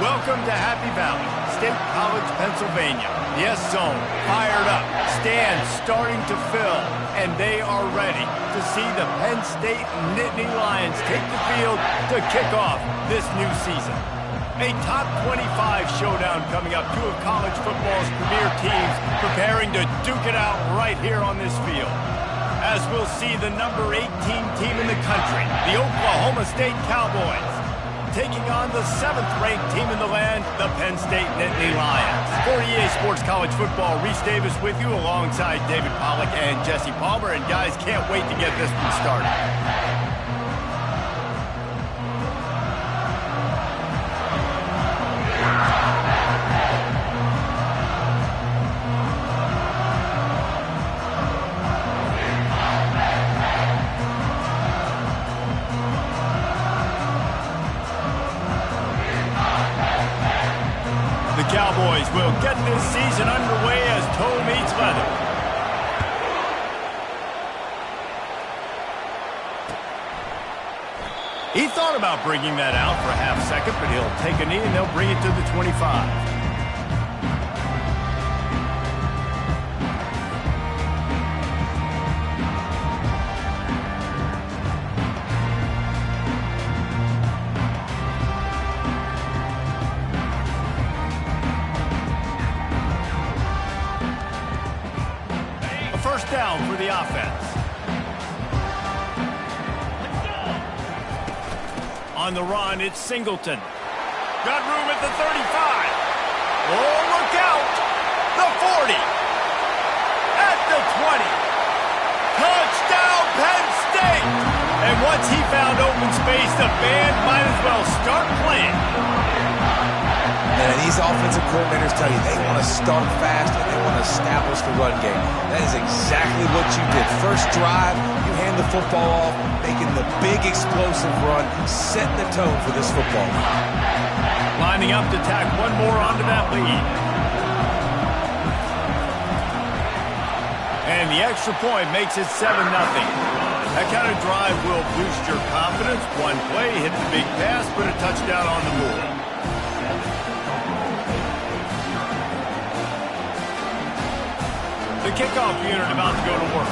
Welcome to Happy Valley, State College, Pennsylvania. The S-Zone fired up, stands starting to fill, and they are ready to see the Penn State Nittany Lions take the field to kick off this new season. A top 25 showdown coming up, two of college football's premier teams preparing to duke it out right here on this field. As we'll see the number 18 team in the country, the Oklahoma State Cowboys, taking on the 7th-ranked team in the land, the Penn State Nittany Lions. For EA Sports College Football, Reese Davis with you alongside David Pollack and Jesse Palmer. And guys, can't wait to get this one started. The Cowboys will get this season underway as toe meets leather. He thought about bringing that out for a half second, but he'll take a knee and they'll bring it to the 25. First down for the offense. On the run, it's Singleton. Got room at the 35. Oh, look out! The 40. At the 20. Touchdown, Penn State! And once he found open space, the band might as well start playing. And these offensive coordinators tell you they want to start fast and they want to establish the run game. That is exactly what you did. First drive, you hand the football off, making the big explosive run, setting the tone for this football. Lining up to tack one more onto that lead. And the extra point makes it 7-0. That kind of drive will boost your confidence. One play, hit the big pass, put a touchdown on the board. The kickoff unit about to go to work.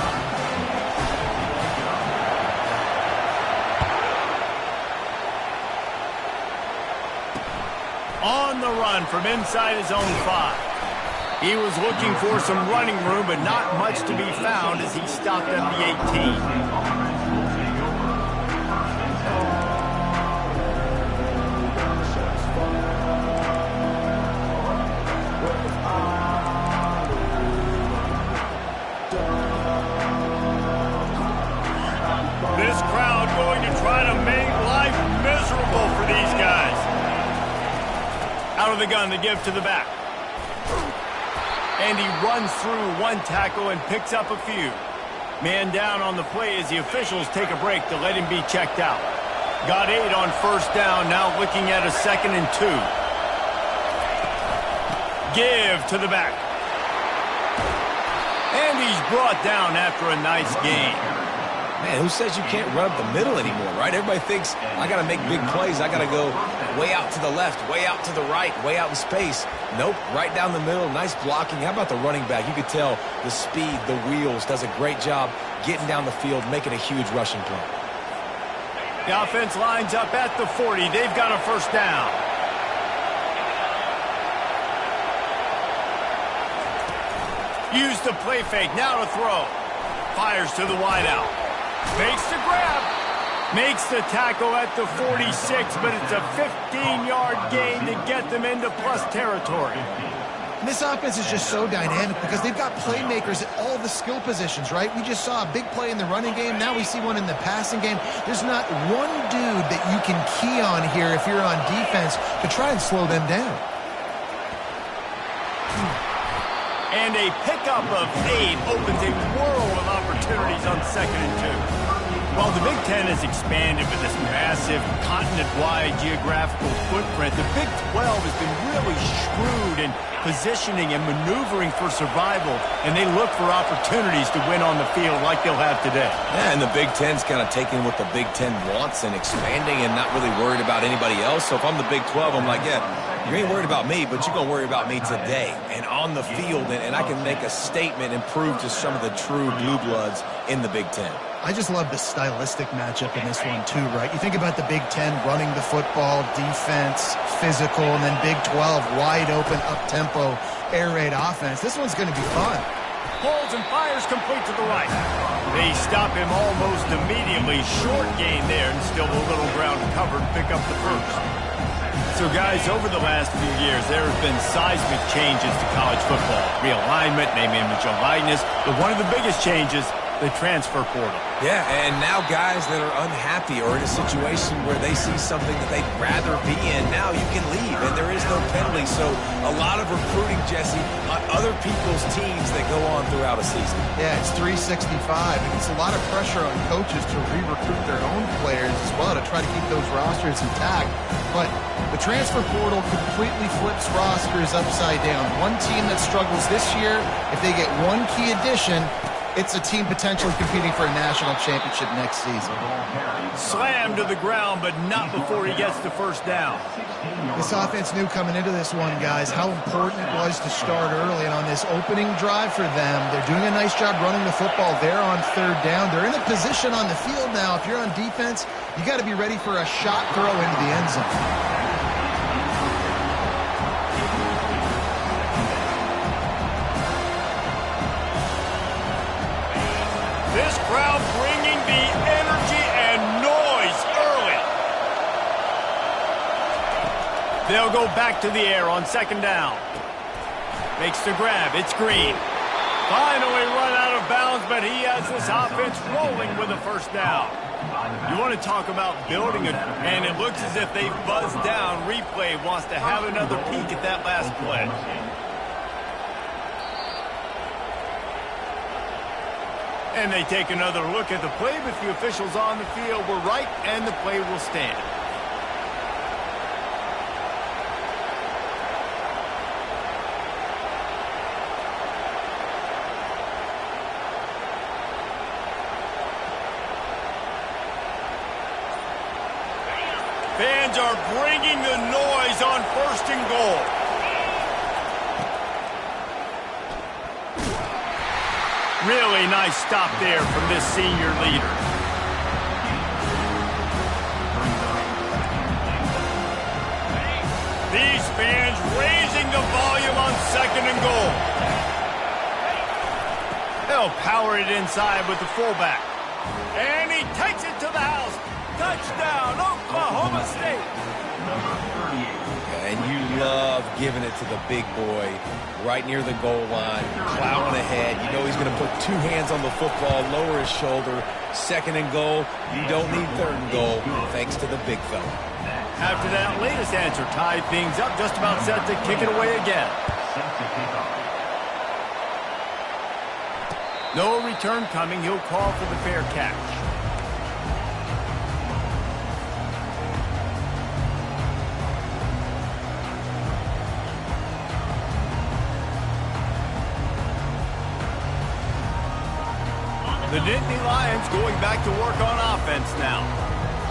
On the run from inside his own 5. He was looking for some running room, but not much to be found as he stopped at the 18. This crowd going to try to make life miserable for these guys. Out of the gun to give to the back. And he runs through one tackle and picks up a few. Man down on the play as the officials take a break to let him be checked out. Got 8 on first down, now looking at a 2nd and 2. Give to the back. And he's brought down after a nice gain. Man, who says you can't run up the middle anymore, right? Everybody thinks, I got to make big plays. I got to go way out to the left, way out to the right, way out in space. Nope, right down the middle, nice blocking. How about the running back? You could tell the speed, the wheels, does a great job getting down the field, making a huge rushing play. The offense lines up at the 40. They've got a first down. Use the play fake, now to throw. Fires to the wideout. Makes the grab. Makes the tackle at the 46, but it's a 15-yard gain to get them into plus territory. This offense is just so dynamic because they've got playmakers at all the skill positions, right? We just saw a big play in the running game. Now we see one in the passing game. There's not one dude that you can key on here if you're on defense to try and slow them down. And a pickup of 8 opens a world of opportunities on 2nd and 2. While the Big Ten has expanded with this massive continent-wide geographical footprint, the Big 12 has been really shrewd in positioning and maneuvering for survival, and they look for opportunities to win on the field like they'll have today. Yeah, and the Big Ten's kind of taking what the Big Ten wants and expanding and not really worried about anybody else. So if I'm the Big 12, I'm like, yeah, You ain't worried about me, but you're going to worry about me today and on the field, and I can make a statement and prove to some of the true blue bloods in the Big Ten. I just love the stylistic matchup in this one, too, right? You think about the Big Ten running the football, defense, physical, and then Big 12, wide open, up-tempo, air raid offense. This one's going to be fun. Pulls and fires complete to the right. They stop him almost immediately. Short gain there, and still a little ground covered. Pick up the first. So, guys, over the last few years, there have been seismic changes to college football. Realignment, name, image, and likeness. But one of the biggest changes, the transfer portal. Yeah, and now guys that are unhappy or in a situation where they see something that they'd rather be in, now you can leave, and there is no penalty. So a lot of recruiting, Jesse, on other people's teams that go on throughout a season. Yeah, it's 365. It gets a lot of pressure on coaches to re-recruit their own players as well to try to keep those rosters intact. But the transfer portal completely flips rosters upside down. One team that struggles this year, if they get one key addition, it's a team potentially competing for a national championship next season. Slammed to the ground, but not before he gets the first down. This offense knew coming into this one, guys, how important it was to start early. And on this opening drive for them, they're doing a nice job running the football there on third down. They're in a position on the field now. If you're on defense, you got to be ready for a shot throw into the end zone. This crowd bringing the energy and noise early. They'll go back to the air on second down. Makes the grab. It's Green. Finally run out of bounds, but he has this offense rolling with a first down. You want to talk about building and it looks as if they've buzzed down. Replay wants to have another peek at that last play. And they take another look at the play, but the officials on the field were right, and the play will stand. Fans are bringing the noise on first and goal. Really nice stop there from this senior leader. These fans raising the volume on second and goal. They'll power it inside with the fullback. And he takes it to the house. Touchdown, Oklahoma State. And you love giving it to the big boy right near the goal line, plowing ahead. You know he's going to put two hands on the football, lower his shoulder. Second and goal, you don't need third and goal, thanks to the big fella. After that latest answer, tied things up, just about set to kick it away again. No return coming. He'll call for the fair catch. The Nittany Lions going back to work on offense now.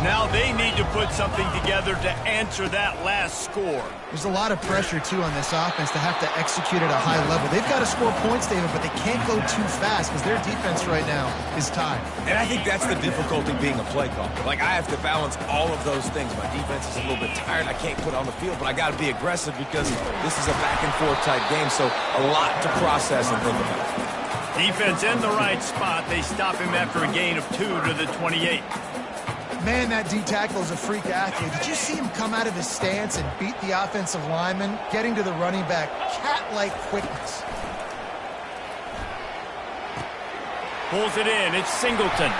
Now they need to put something together to answer that last score. There's a lot of pressure, too, on this offense to have to execute at a high level. They've got to score points, David, but they can't go too fast because their defense right now is tied. And I think that's the difficulty being a play caller. Like, I have to balance all of those things. My defense is a little bit tired. I can't put on the field, but I got to be aggressive because this is a back-and-forth type game, so a lot to process and think about. Defense in the right spot. They stop him after a gain of 2 to the 28. Man, that D-tackle is a freak athlete. Did you see him come out of his stance and beat the offensive lineman, getting to the running back? Cat-like quickness. Pulls it in. It's Singleton.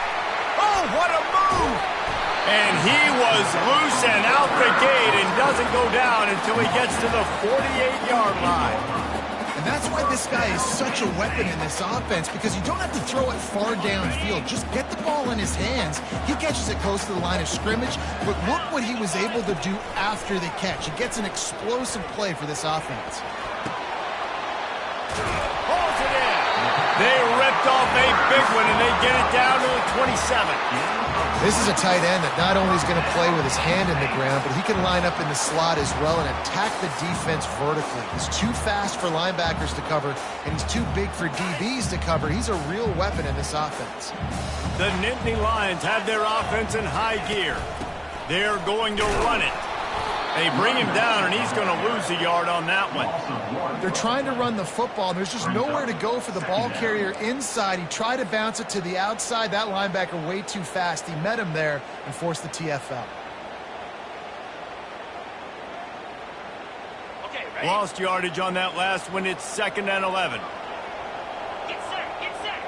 Oh, what a move! And he was loose and out the gate and doesn't go down until he gets to the 48-yard line. And that's why this guy is such a weapon in this offense, because you don't have to throw it far downfield. Just get the ball in his hands. He catches it close to the line of scrimmage, but look what he was able to do after the catch. He gets an explosive play for this offense. Pulls it in. They ripped off a big one, and they get it down to the 27. This is a tight end that not only is going to play with his hand in the ground, but he can line up in the slot as well and attack the defense vertically. He's too fast for linebackers to cover, and he's too big for DBs to cover. He's a real weapon in this offense. The Nittany Lions have their offense in high gear. They're going to run it. They bring him down, and he's going to lose a yard on that one. They're trying to run the football, and there's just nowhere to go for the ball carrier inside. He tried to bounce it to the outside. That linebacker way too fast. He met him there and forced the TFL. Okay, ready? Lost yardage on that last one. It's 2nd and 11. Get set, get set.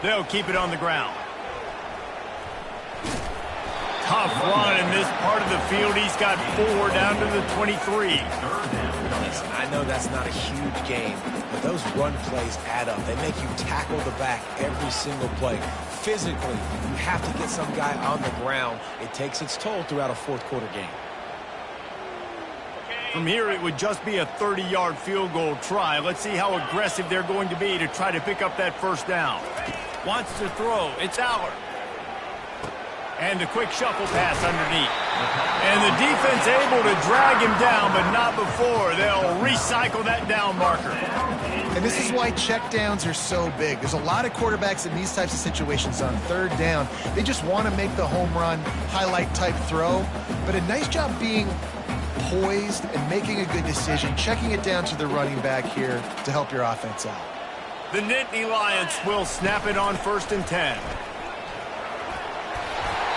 They'll keep it on the ground. Tough run in this part of the field. He's got 4 down to the 23. Listen, I know that's not a huge game, but those run plays add up. They make you tackle the back every single play. Physically, you have to get some guy on the ground. It takes its toll throughout a fourth-quarter game. From here, it would just be a 30-yard field goal try. Let's see how aggressive they're going to be to try to pick up that first down. Wants to throw. It's Aller. And the quick shuffle pass underneath. And the defense able to drag him down, but not before. They'll recycle that down marker. And this is why checkdowns are so big. There's a lot of quarterbacks in these types of situations on 3rd down. They just want to make the home run, highlight type throw. But a nice job being poised and making a good decision, checking it down to the running back here to help your offense out. The Nittany Lions will snap it on 1st and 10.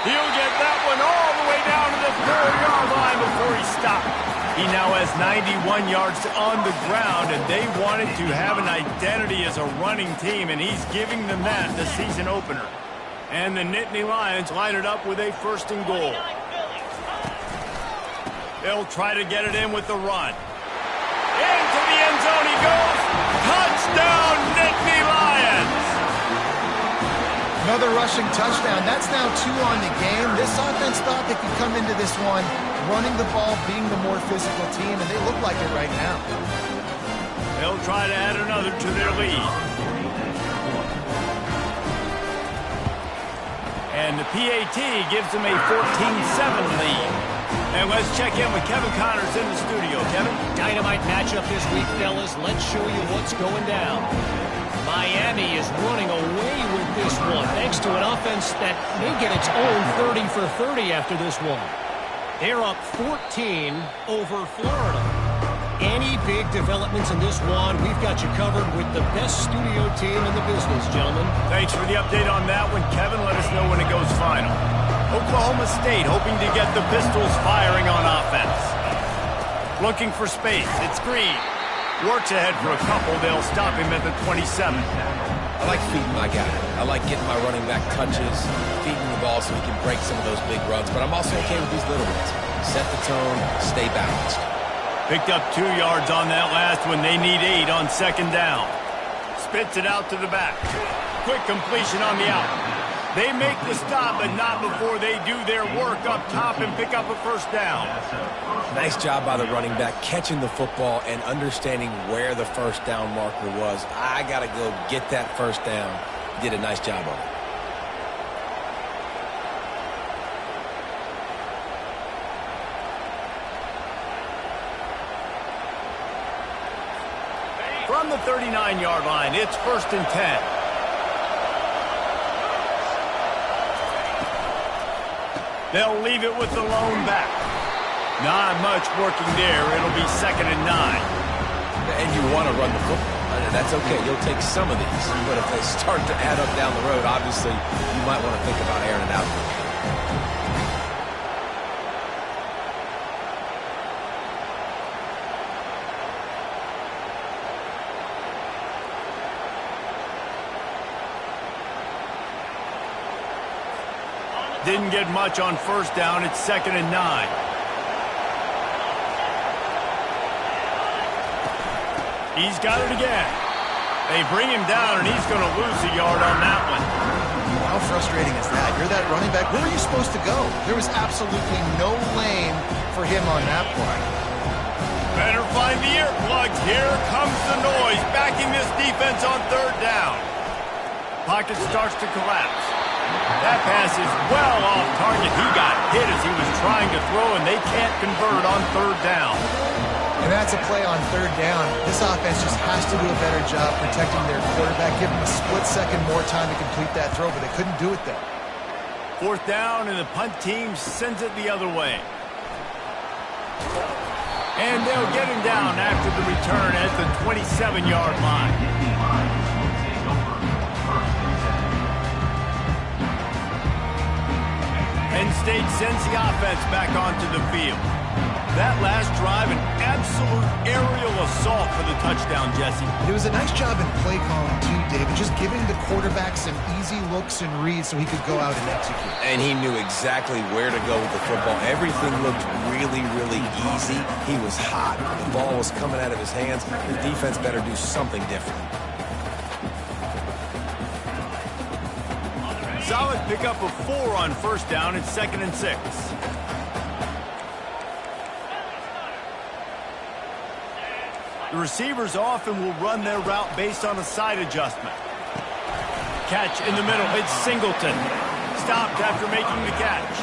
He'll get that one all the way down to the 4-yard line before he stopped. He now has 91 yards on the ground, and they wanted to have an identity as a running team, and he's giving them that the season opener. And the Nittany Lions line it up with a 1st and goal. They'll try to get it in with the run. Into the end zone he goes. Touchdown, Nittany Lions! Another rushing touchdown. That's now 2 on the game. This offense thought they could come into this one running the ball, being the more physical team, and they look like it right now. They'll try to add another to their lead. And the PAT gives them a 14-7 lead. And let's check in with Kevin Connors in the studio. Kevin? Dynamite matchup this week, fellas. Let's show you what's going down. Miami is running away with this one, thanks to an offense that may get its own 30 for 30 after this one. They're up 14 over Florida. Any big developments in this one, we've got you covered with the best studio team in the business, gentlemen. Thanks for the update on that one, Kevin. Let us know when it goes final. Oklahoma State hoping to get the Pistols firing on offense. Looking for space. It's Green. Works ahead for a couple. They'll stop him at the 27. I like feeding my guy. I like getting my running back touches, feeding the ball so he can break some of those big runs. But I'm also okay with these little ones. Set the tone, stay balanced. Picked up 2 yards on that last one. They need 8 on 2nd down. Spits it out to the back. Quick completion on the out. They make the stop, but not before they do their work up top and pick up a 1st down. Nice job by the running back catching the football and understanding where the 1st down marker was. I got to go get that 1st down. He did a nice job on it. From the 39-yard line, it's 1st and 10. They'll leave it with the lone back. Not much working there. It'll be 2nd and 9. And you want to run the football. That's okay. You'll take some of these. But if they start to add up down the road, obviously, you might want to think about airing it out. Didn't get much on 1st down. It's 2nd and 9. He's got it again. They bring him down, and he's going to lose a yard on that one. How frustrating is that? You're that running back. Where were you supposed to go? There was absolutely no lane for him on that play. Better find the earplugs. Here comes the noise. Backing this defense on third down. Pocket starts to collapse. That pass is well off target. He got hit as he was trying to throw, and they can't convert on third down. And that's a play on third down. This offense just has to do a better job protecting their quarterback, give him a split second more time to complete that throw, but they couldn't do it there. Fourth down, and the punt team sends it the other way. And they'll get him down after the return at the 27-yard line. Penn State sends the offense back onto the field. That last drive, an absolute aerial assault for the touchdown, Jesse. It was a nice job in play calling, too, David, just giving the quarterback some easy looks and reads so he could go out and execute. And he knew exactly where to go with the football. Everything looked really, really easy. He was hot. The ball was coming out of his hands. The defense better do something different. Solid pickup of 4 on first down. It's 2nd and 6. The receivers often will run their route based on a side adjustment. Catch in the middle. It's Singleton. Stopped after making the catch.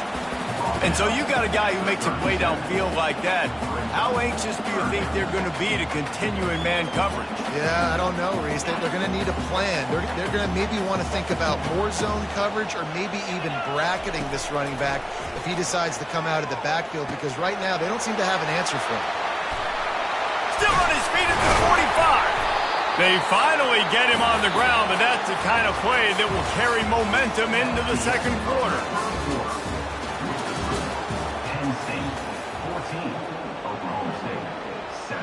And so you got a guy who makes a play downfield like that. How anxious do you think they're going to be to continue in man coverage? Yeah, I don't know, Reese. They're going to need a plan. They're going to maybe want to think about more zone coverage or maybe even bracketing this running back if he decides to come out of the backfield, because right now they don't seem to have an answer for him. Still on his feet at the 45. They finally get him on the ground, but that's the kind of play that will carry momentum into the second quarter. Penn State 14, Oklahoma State 7.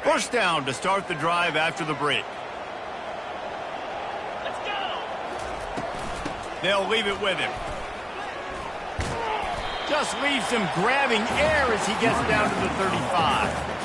First down to start the drive after the break. Let's go. They'll leave it with him. Just leaves him grabbing air as he gets down to the 35.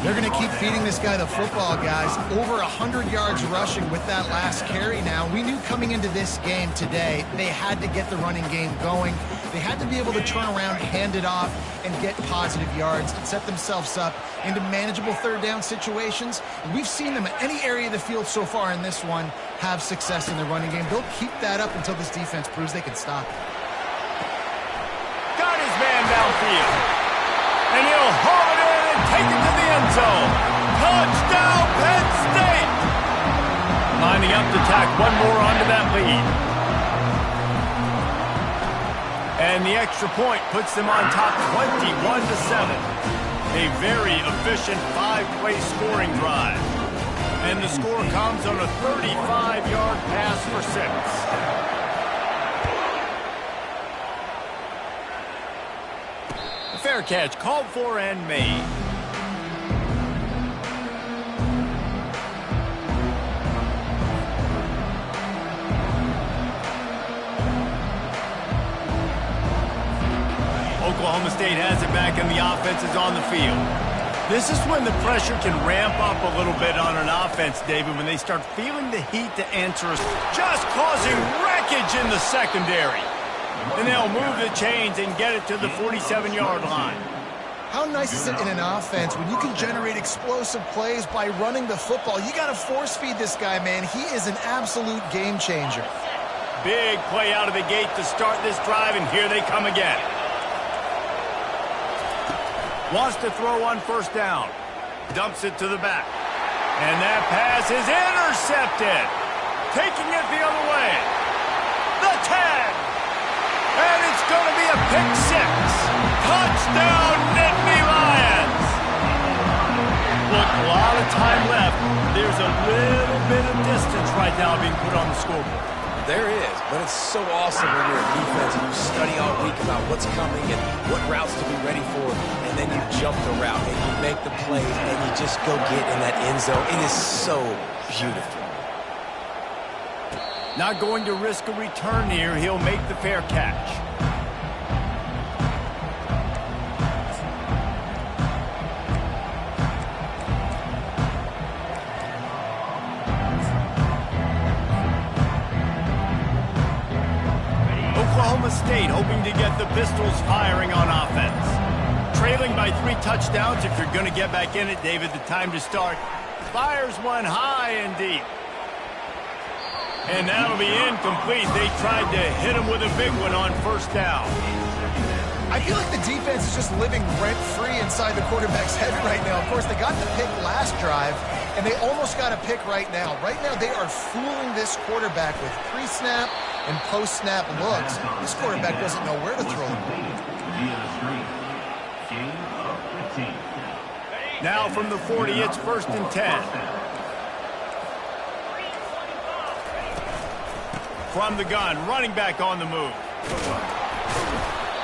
They're going to keep feeding this guy the football, guys. Over 100 yards rushing with that last carry now. We knew coming into this game today, they had to get the running game going. They had to be able to turn around, hand it off, and get positive yards and set themselves up into manageable third down situations. And we've seen them at any area of the field so far in this one have success in the running game. They'll keep that up until this defense proves they can stop it. Got his man downfield. And he'll haul it in and take it to the end zone. Touchdown, Penn State! Lining up to tack one more onto that lead. And the extra point puts them on top 21-7. A very efficient 5-play scoring drive. And the score comes on a 35-yard pass for 6. Fair catch called for and made. Oklahoma State has it back and the offense is on the field. This is when the pressure can ramp up a little bit on an offense, David, when they start feeling the heat to answer us, just causing wreckage in the secondary. And they'll move the chains and get it to the 47-yard line. How nice is it in an offense when you can generate explosive plays by running the football? You got to force feed this guy, man. He is an absolute game changer. Big play out of the gate to start this drive, and here they come again. Wants to throw on first down. Dumps it to the back. And that pass is intercepted. Taking it the other way. The 10. And it's going to be a pick 6. Touchdown, Nittany Lions. Look, a lot of time left. There's a little bit of distance right now being put on the scoreboard. There is, but it's so awesome when you're a defense and you study all week about what's coming and what routes to be ready for, and then you jump the route and you make the plays and you just go get in that end zone. It is so beautiful. Not going to risk a return here. He'll make the fair catch. State hoping to get the Pistols firing on offense. Trailing by 3 touchdowns. If you're going to get back in it, David, the time to start. Fires one high and deep. And that'll be incomplete. They tried to hit him with a big one on first down. I feel like the defense is just living rent-free inside the quarterback's head right now. Of course, they got the pick last drive, and they almost got a pick right now. Right now, they are fooling this quarterback with pre-snap and post-snap looks. This quarterback doesn't know where to throw the ball. Now from the 40, it's 1st and 10. From the gun, running back on the move.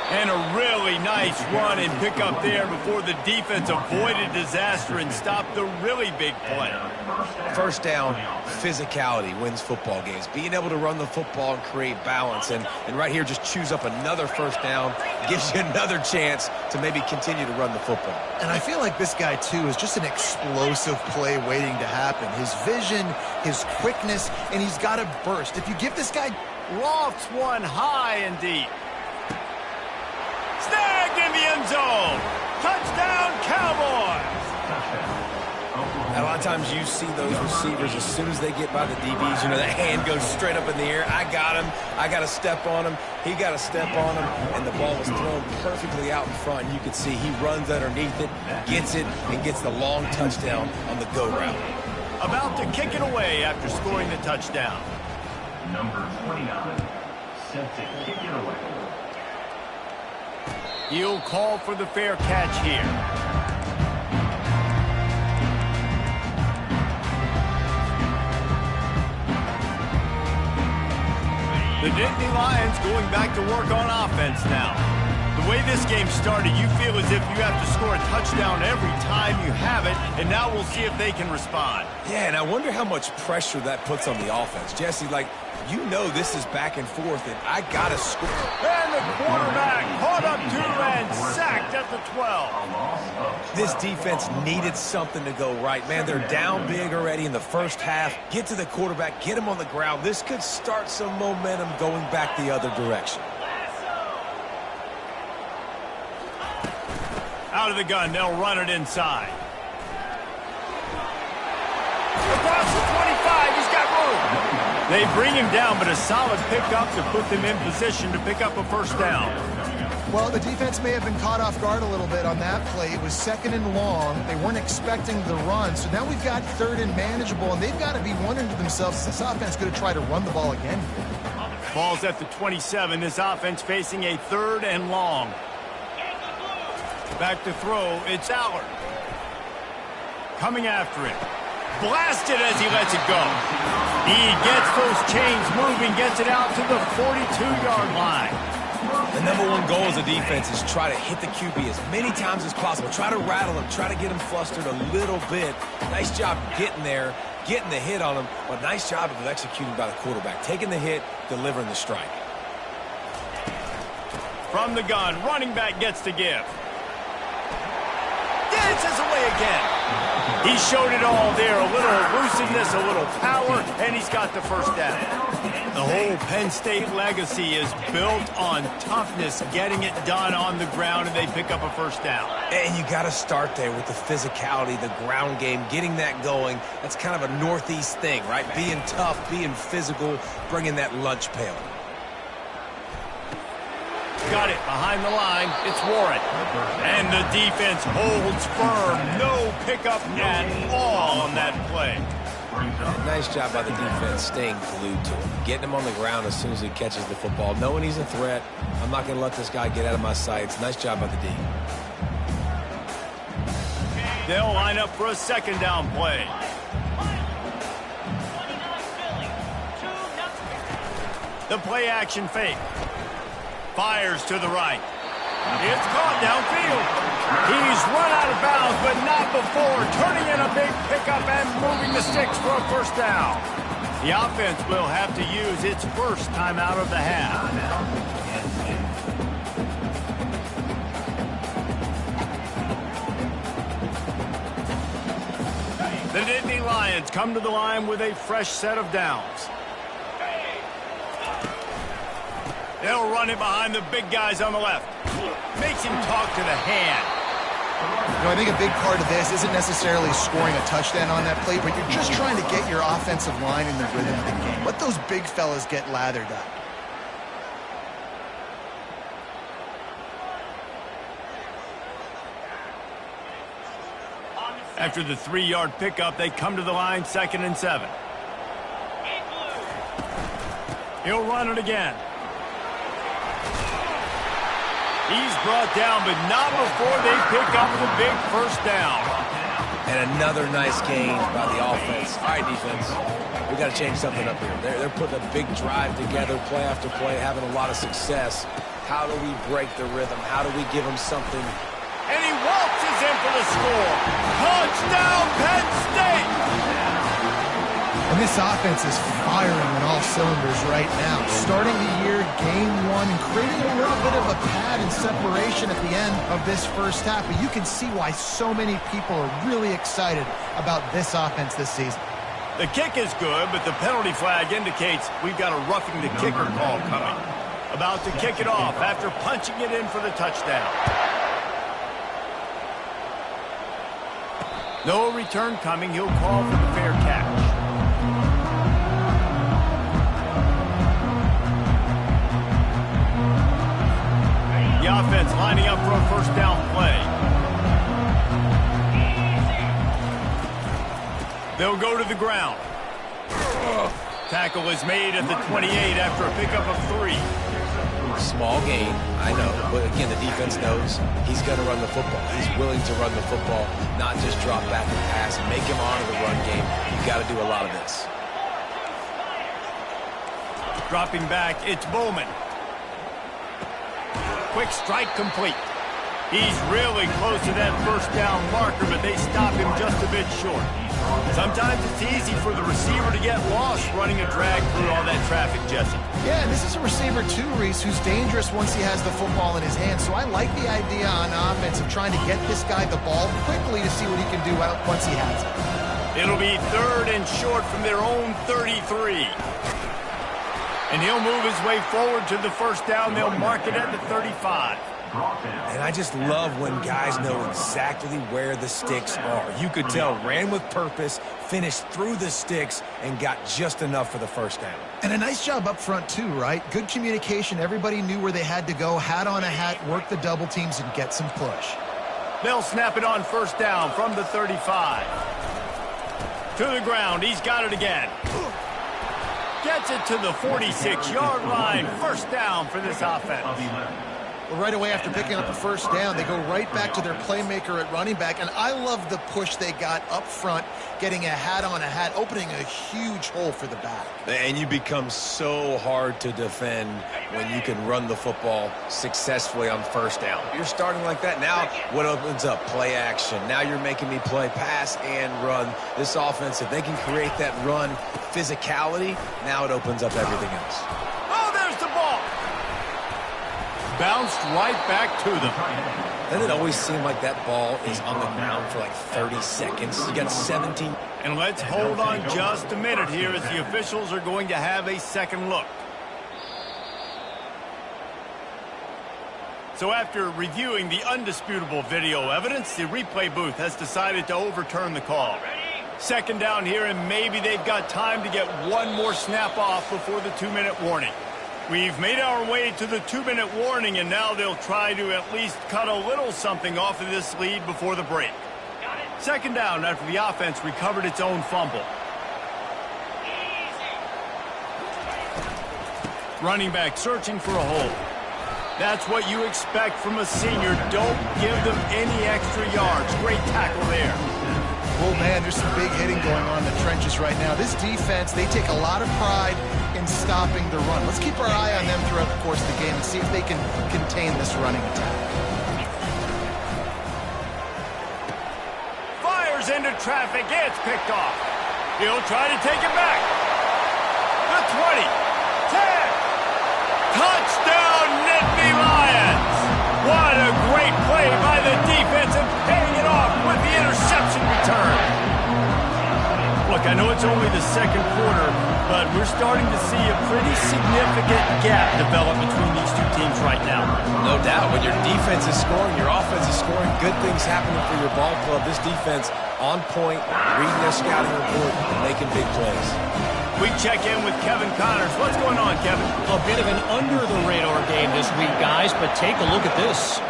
And a really nice run and pick up there before the defense avoided disaster and stopped the really big play. First down, physicality wins football games. Being able to run the football and create balance. And right here, just choose up another first down. Gives you another chance to maybe continue to run the football. And I feel like this guy, too, is just an explosive play waiting to happen. His vision, his quickness, and he's got a burst. If you give this guy... Lofts one high and deep. Snagged in the end zone. Touchdown, Cowboys. A lot of times you see those receivers, as soon as they get by the DBs, you know, that hand goes straight up in the air. I got him. I got to step on him. He got to step on him. And the ball was thrown perfectly out in front. And you can see he runs underneath it, gets it, and gets the long touchdown on the go route. About to kick it away after scoring the touchdown. Number 29, set to kick it away. He'll call for the fair catch here. The Nittany Lions going back to work on offense now. The way this game started, you feel as if you have to score a touchdown every time you have it, and now we'll see if they can respond. Yeah, and I wonder how much pressure that puts on the offense. Jesse, like, you know this is back and forth, and I got to score. And the quarterback caught up to and sacked at the 12. This defense needed something to go right. Man, they're down big already in the first half. Get to the quarterback, get him on the ground. This could start some momentum going back the other direction. Out of the gun, they'll run it inside. Across the 25, he's got room. They bring him down, but a solid pickup to put them in position to pick up a first down. Well, the defense may have been caught off guard a little bit on that play. It was 2nd and long. They weren't expecting the run. So now we've got 3rd and manageable, and they've got to be wondering to themselves, is this offense going to try to run the ball again here? Ball's at the 27. This offense facing a 3rd and long. Back to throw. It's Allard. Coming after it. Blasted as he lets it go. He gets those chains moving, gets it out to the 42-yard line. The #1 goal as a defense is try to hit the QB as many times as possible. Try to rattle him, try to get him flustered a little bit. Nice job getting there, getting the hit on him, but nice job of executing by the quarterback. Taking the hit, delivering the strike. From the gun, running back gets to give. Dances away again. He showed it all there. A little elusiveness, a little power, and he's got the first down. The whole Penn State legacy is built on toughness, getting it done on the ground, and they pick up a first down. And you got to start there with the physicality, the ground game, getting that going. That's kind of a Northeast thing, right? Being tough, being physical, bringing that lunch pail. Got it behind the line. It's Warren. And the defense holds firm. No pickup at all on that play. Nice job by the defense staying glued to him. Getting him on the ground as soon as he catches the football. Knowing he's a threat. I'm not going to let this guy get out of my sights. Nice job by the D. They'll line up for a 2nd down play. The play action fake. Fires to the right. It's caught downfield. He's run out of bounds, but not before. Turning in a big pickup and moving the sticks for a first down. The offense will have to use its first timeout of the half. The Nittany Lions come to the line with a fresh set of downs. They'll run it behind the big guys on the left. Makes him talk to the hand. You know, I think a big part of this isn't necessarily scoring a touchdown on that play, but you're just trying to get your offensive line in the rhythm of the game. Let those big fellas get lathered up. After the 3-yard pickup, they come to the line 2nd and 7. He'll run it again. He's brought down, but not before they pick up the big first down. And another nice gain by the offense. All right, defense, we got to change something up here. They're putting a big drive together, play after play, having a lot of success. How do we break the rhythm? How do we give them something? And he waltzes in for the score. Touchdown, Penn State! And this offense is firing on all cylinders right now. Starting the year, game 1, and creating a little bit of a pad and separation at the end of this first half. But you can see why so many people are really excited about this offense this season. The kick is good, but the penalty flag indicates we've got a roughing the kicker call coming. About to kick it off after punching it in for the touchdown. No return coming. He'll call for the fair catch. The offense lining up for a first down play. They'll go to the ground. Tackle is made at the 28 after a pickup of 3. Small gain, I know, but again, the defense knows he's going to run the football. He's willing to run the football, not just drop back and pass, make him honor the run game. You got to do a lot of this. Dropping back, it's Bowman. Quick strike complete. He's really close to that first down marker, but they stop him just a bit short. Sometimes it's easy for the receiver to get lost running a drag through all that traffic, Jesse. Yeah, and this is a receiver too, Reese, who's dangerous once he has the football in his hands. So I like the idea on offense of trying to get this guy the ball quickly to see what he can do once he has it. It'll be 3rd and short from their own 33. And he'll move his way forward to the first down. They'll mark it at the 35. And I just love when guys know exactly where the sticks are. You could tell, ran with purpose, finished through the sticks, and got just enough for the first down. And a nice job up front too, right? Good communication. Everybody knew where they had to go. Hat on a hat, work the double teams, and get some push. They'll snap it on first down from the 35. To the ground. He's got it again. Gets it to the 46-yard line. First down for this offense. Well, right away after picking up the first down, they go right back to their playmaker at running back. And I love the push they got up front, getting a hat on a hat, opening a huge hole for the back. And you become so hard to defend when you can run the football successfully on first down. You're starting like that. Now what opens up? Play action. Now you're making me play pass and run. This offense, if they can create that run physicality, now it opens up everything else. Oh, there's the ball. Bounced right back to them. Doesn't it always seem like that ball is on the ground for like 30 seconds? You got 17. And let's hold on just a minute here as the officials are going to have a second look. So after reviewing the undisputable video evidence, the replay booth has decided to overturn the call. Second down here, and maybe they've got time to get one more snap off before the 2-minute warning. We've made our way to the 2-minute warning, and now they'll try to at least cut a little something off of this lead before the break. Second down after the offense recovered its own fumble. Running back searching for a hole. That's what you expect from a senior. Don't give them any extra yards. Great tackle there. Oh, man, there's some big hitting going on in the trenches right now. This defense, they take a lot of pride in stopping the run. Let's keep our eye on them throughout the course of the game and see if they can contain this running attack. Fires into traffic. It's picked off. He'll try to take it back. The 20. 10. Touchdown, Nittany Lions. What a great play by the defense and paying it off with the interception return. Look, I know it's only the second quarter, but we're starting to see a pretty significant gap develop between these two teams right now. No doubt. When your defense is scoring, your offense is scoring, good things happening for your ball club. This defense on point, reading their scouting report, and making big plays. We check in with Kevin Connors. What's going on, Kevin? A bit of an under-the-radar game this week, guys, but take a look at this.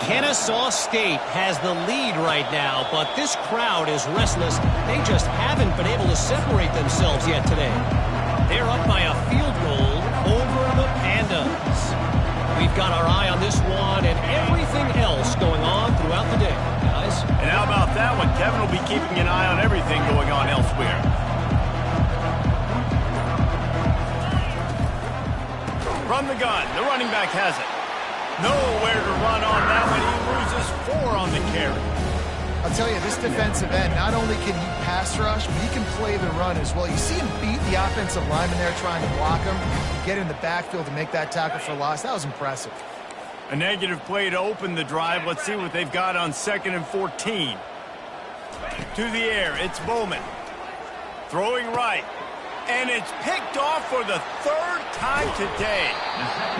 Kennesaw State has the lead right now, but this crowd is restless. They just haven't been able to separate themselves yet today. They're up by a field goal over the Pandas. We've got our eye on this one and everything else going on throughout the day, guys. And how about that one? Kevin will be keeping an eye on everything going on elsewhere. From the gun, the running back has it. Nowhere to run on that one. He loses 4 on the carry. I'll tell you, this defensive end, not only can he pass rush, but he can play the run as well. You see him beat the offensive lineman there trying to block him, get in the backfield to make that tackle for loss. That was impressive. A negative play to open the drive. Let's see what they've got on 2nd and 14. To the air, it's Bowman. Throwing right. And it's picked off for the 3rd time today.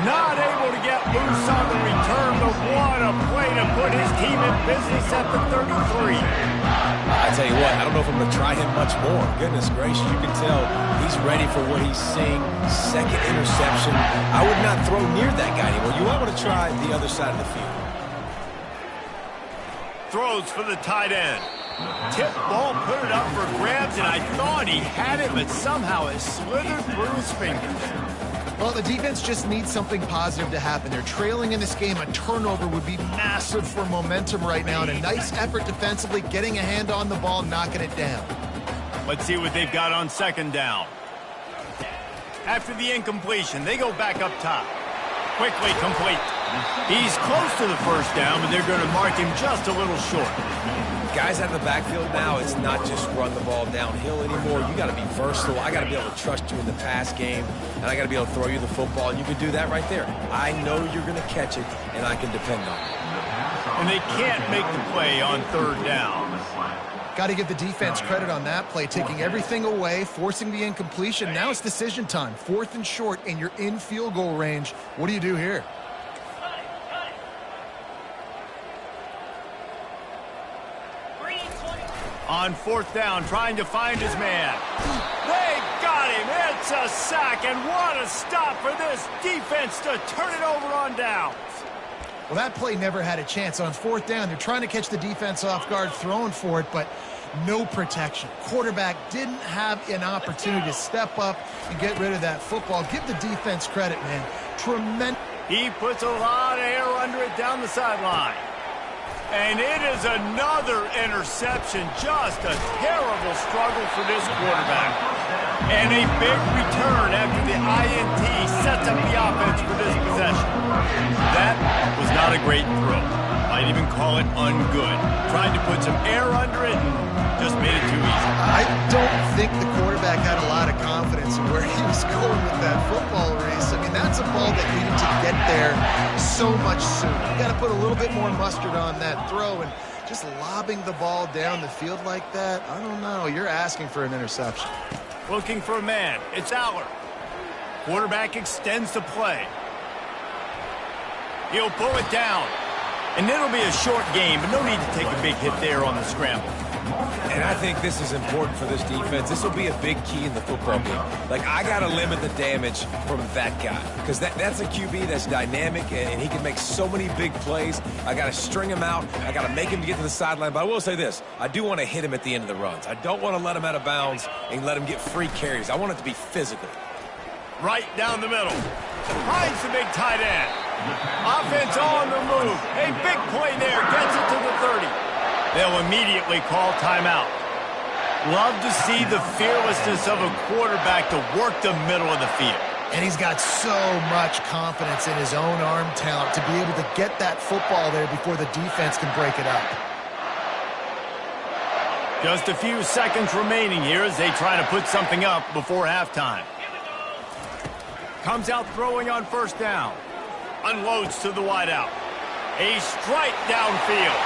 Not able to get loose on the return, but what a play to put his team in business at the 33. I tell you what, I don't know if I'm going to try him much more. Goodness gracious, you can tell he's ready for what he's seeing. 2nd interception. I would not throw near that guy anymore. You might want to try the other side of the field. Throws for the tight end. Tip ball, put it up for grabs, and I thought he had it, but somehow it slithered through his fingers. Well, the defense just needs something positive to happen. They're trailing in this game. A turnover would be massive for momentum right now, and a nice effort defensively, getting a hand on the ball, knocking it down. Let's see what they've got on 2nd down. After the incompletion, they go back up top. Quickly complete. He's close to the 1st down, but they're going to mark him just a little short. Guys out of the backfield now, it's not just run the ball downhill anymore. You got to be versatile. I got to be able to trust you in the pass game, and I got to be able to throw you the football, and you can do that right there. I know you're going to catch it, and I can depend on it. And they can't make the play on 3rd down. Got to give the defense credit on that play, taking everything away, forcing the incompletion. Now it's decision time. 4th and short, and you're in field goal range. What do you do here? On 4th down, trying to find his man. They got him. It's a sack, and what a stop for this defense to turn it over on downs. Well, that play never had a chance. On 4th down, they're trying to catch the defense off guard, throwing for it, but no protection. Quarterback didn't have an opportunity to step up and get rid of that football. Give the defense credit, man. Tremendous. He puts a lot of air under it down the sideline. And it is another interception. Just a terrible struggle for this quarterback. And a big return after the INT sets up the offense for this possession. That was not a great throw. Might even call it ungood. Tried to put some air under it and just made it too easy. I don't think the quarterback had a lot of confidence in where he was going with that football race. I mean, that's a ball that needed to get there so much sooner. You got to put a little bit more mustard on that throw, and just lobbing the ball down the field like that, I don't know. You're asking for an interception. Looking for a man. It's Aller. Quarterback extends the play. He'll pull it down. And it'll be a short game, but no need to take a big hit there on the scramble. And I think this is important for this defense. This will be a big key in the football game. Like, I got to limit the damage from that guy because that's a QB that's dynamic, and he can make so many big plays. I got to string him out. I got to make him get to the sideline. But I will say this. I do want to hit him at the end of the runs. I don't want to let him out of bounds and let him get free carries. I want it to be physical. Right down the middle. Finds the big tight end. Offense on the move. A big play there. Gets it to the 30. They'll immediately call timeout. Love to see the fearlessness of a quarterback to work the middle of the field. And he's got so much confidence in his own arm talent to be able to get that football there before the defense can break it up. Just a few seconds remaining here as they try to put something up before halftime. Comes out throwing on 1st down. Unloads to the wideout. A strike downfield.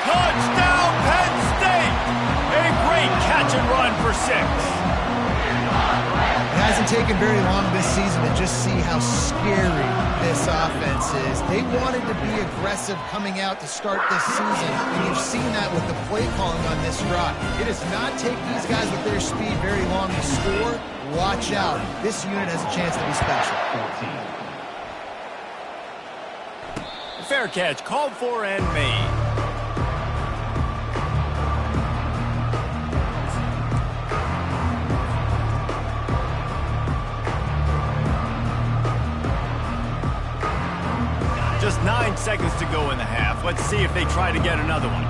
Touchdown, Penn State! A great catch and run for 6. hasn't taken very long this season to just see how scary this offense is. They wanted to be aggressive coming out to start this season, and you've seen that with the play calling on this drive. It does not take these guys with their speed very long to score. Watch out. This unit has a chance to be special. Fair catch, called for and made. Just 9 seconds to go in the half. Let's see if they try to get another one.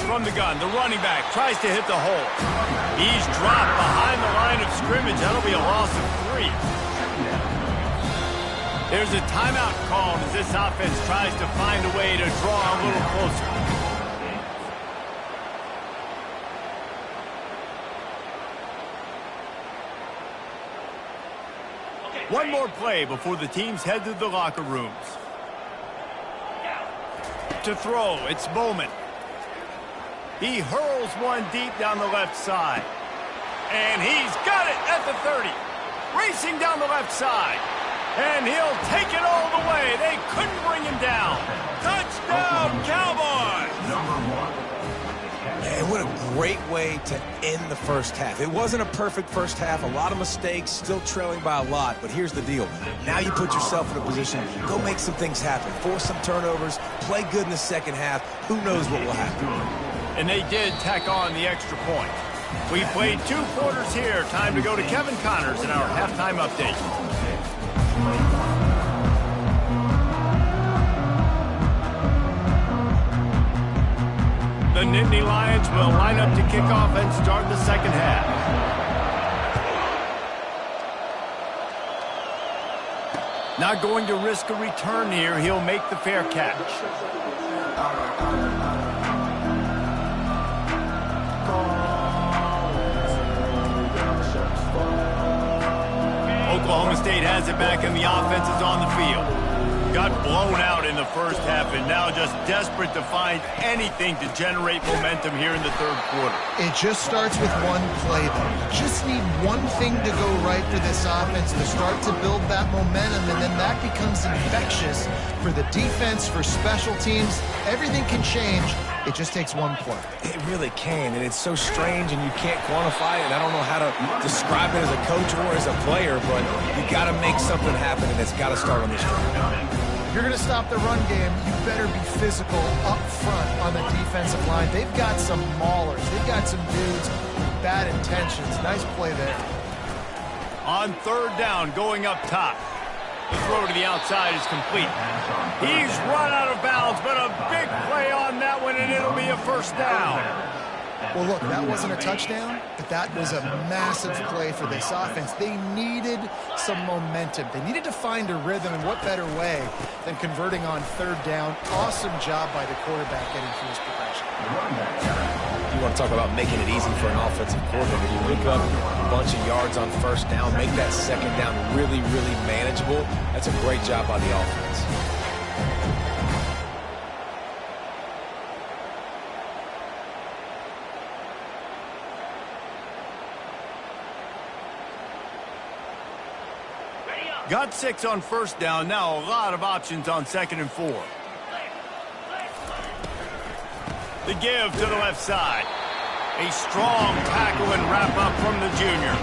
From the gun, the running back tries to hit the hole. He's dropped behind the line of scrimmage. That'll be a loss of 3. There's a timeout called as this offense tries to find a way to draw a little closer. One more play before the teams head to the locker rooms. To throw, it's Bowman. He hurls one deep down the left side. And he's got it at the 30. Racing down the left side. And he'll take it all the way. They couldn't bring him down. Touchdown, Cowboys! Man, what a great way to end the first half. It wasn't a perfect first half. A lot of mistakes, still trailing by a lot. But here's the deal. Now you put yourself in a position, go make some things happen. Force some turnovers, play good in the second half. Who knows what will happen? And they did tack on the extra point. We played 2 quarters here. Time to go to Kevin Connors in our halftime update. The Nittany Lions will line up to kick off and start the second half. Not going to risk a return here. He'll make the fair catch. Oklahoma State has it back and the offense is on the field. Got blown out in the first half and now just desperate to find anything to generate momentum here in the third quarter. It just starts with one play, though. You just need one thing to go right for this offense to start to build that momentum, and then that becomes infectious for the defense, for special teams. Everything can change. It just takes one play. It really can, and it's so strange, and you can't quantify it. I don't know how to describe it as a coach or as a player, but you got to make something happen, and it's got to start on this drive. If you're going to stop the run game, you better be physical up front on the defensive line. They've got some maulers. They've got some dudes with bad intentions. Nice play there. On third down, going up top. The throw to the outside is complete. He's run out of bounds, but a big play on that one, and it'll be a first down. Well, look, that wasn't a touchdown, but that was a massive play for this offense. They needed some momentum. They needed to find a rhythm, and what better way than converting on third down. Awesome job by the quarterback getting through his progression. You want to talk about making it easy for an offensive coordinator. You pick up a bunch of yards on first down, make that second down really, really manageable. That's a great job by the offense. Got 6 on first down. Now a lot of options on 2nd and 4. The give to the left side. A strong tackle and wrap up from the junior.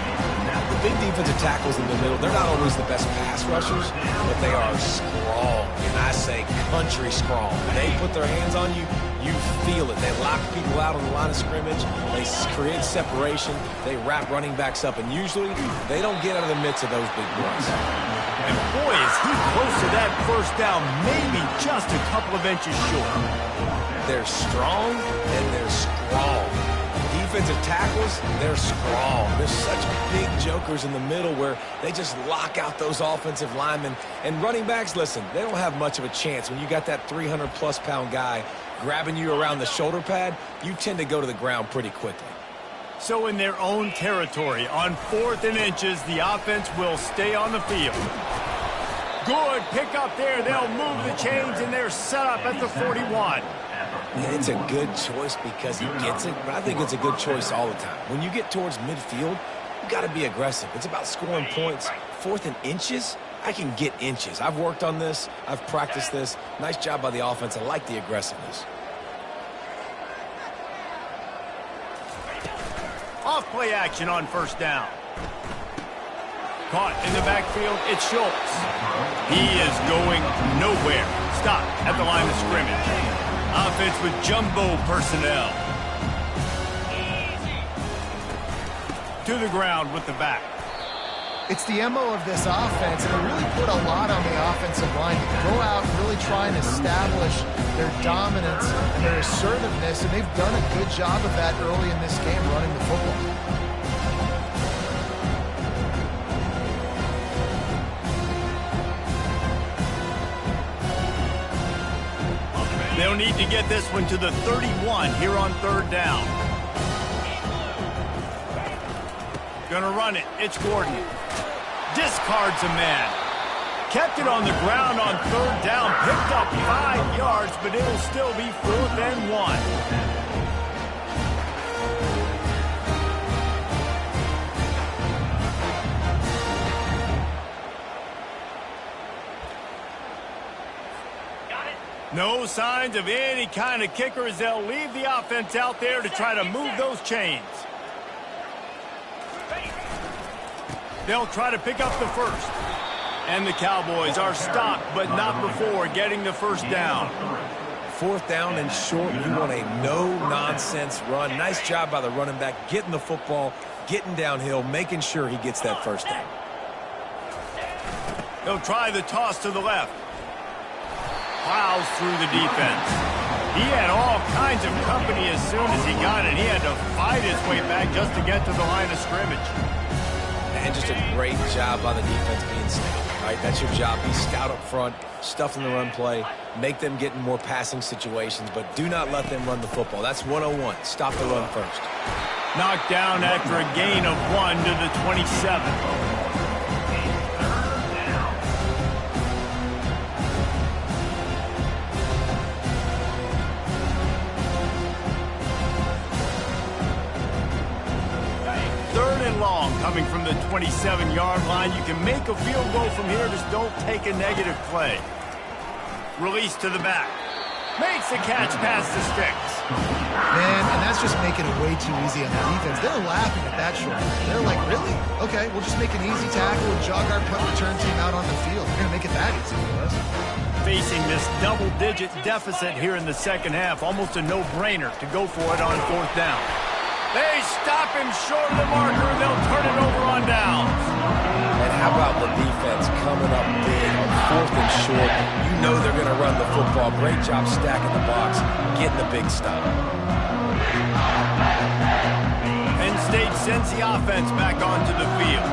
The big defensive tackles in the middle, they're not always the best pass rushers, but they are strong. And I say country strong. They put their hands on you, you feel it. They lock people out on the line of scrimmage. They create separation. They wrap running backs up. And usually, they don't get out of the midst of those big runs. And boy, is he close to that first down, maybe just a couple of inches short. They're strong, and they're strong. Defensive tackles, they're strong. They're such big jokers in the middle where they just lock out those offensive linemen. And running backs, listen, they don't have much of a chance. When you got that 300-plus pound guy grabbing you around the shoulder pad, you tend to go to the ground pretty quickly. So in their own territory, on 4th and inches, the offense will stay on the field. Good pick up there. They'll move the chains, and they're set up at the 41. Yeah, it's a good choice because he gets it, but I think it's a good choice all the time. When you get towards midfield, you got to be aggressive. It's about scoring points. 4th and inches, I can get inches. I've worked on this. I've practiced this. Nice job by the offense. I like the aggressiveness. Off play action on first down. Caught in the backfield, it's Schultz. He is going nowhere. Stop at the line of scrimmage. Offense with jumbo personnel. To the ground with the back. It's the MO of this offense, and they really put a lot on the offensive line to go out and really try and establish their dominance and their assertiveness, and they've done a good job of that early in this game running the football. They'll need to get this one to the 31 here on 3rd down. Gonna run it. It's Gordon. Discards a man. Kept it on the ground on 3rd down. Picked up 5 yards, but it'll still be 4th and 1. No signs of any kind of kicker as they'll leave the offense out there to try to move those chains. They'll try to pick up the first. And the Cowboys are stopped, but not before getting the first down. 4th down and short, you want a no-nonsense run. Nice job by the running back, getting the football, getting downhill, making sure he gets that first down. They'll try the toss to the left. Plows through the defense. He had all kinds of company as soon as he got it. He had to fight his way back just to get to the line of scrimmage. And just a great job by the defense being stout. Right, that's your job. Be stout up front, stuff in the run play, make them get in more passing situations, but do not let them run the football. That's 101. Stop the run first. Knocked down after a gain of 1 to the 27. Long coming from the 27-yard line. You can make a field goal from here, just don't take a negative play. Release to the back. Makes the catch past the sticks. Man, and that's just making it way too easy on the defense. They're laughing at that short. They're like, really? Okay, we'll just make an easy tackle and jog our punt return team out on the field. We're going to make it that easy for us. Facing this double-digit deficit here in the second half, almost a no-brainer to go for it on 4th down. They stop him short of the marker, and they'll turn it over on downs. And how about the defense coming up big on 4th and short? You know they're going to run the football. Great job stacking the box, getting the big stop. Penn State sends the offense back onto the field.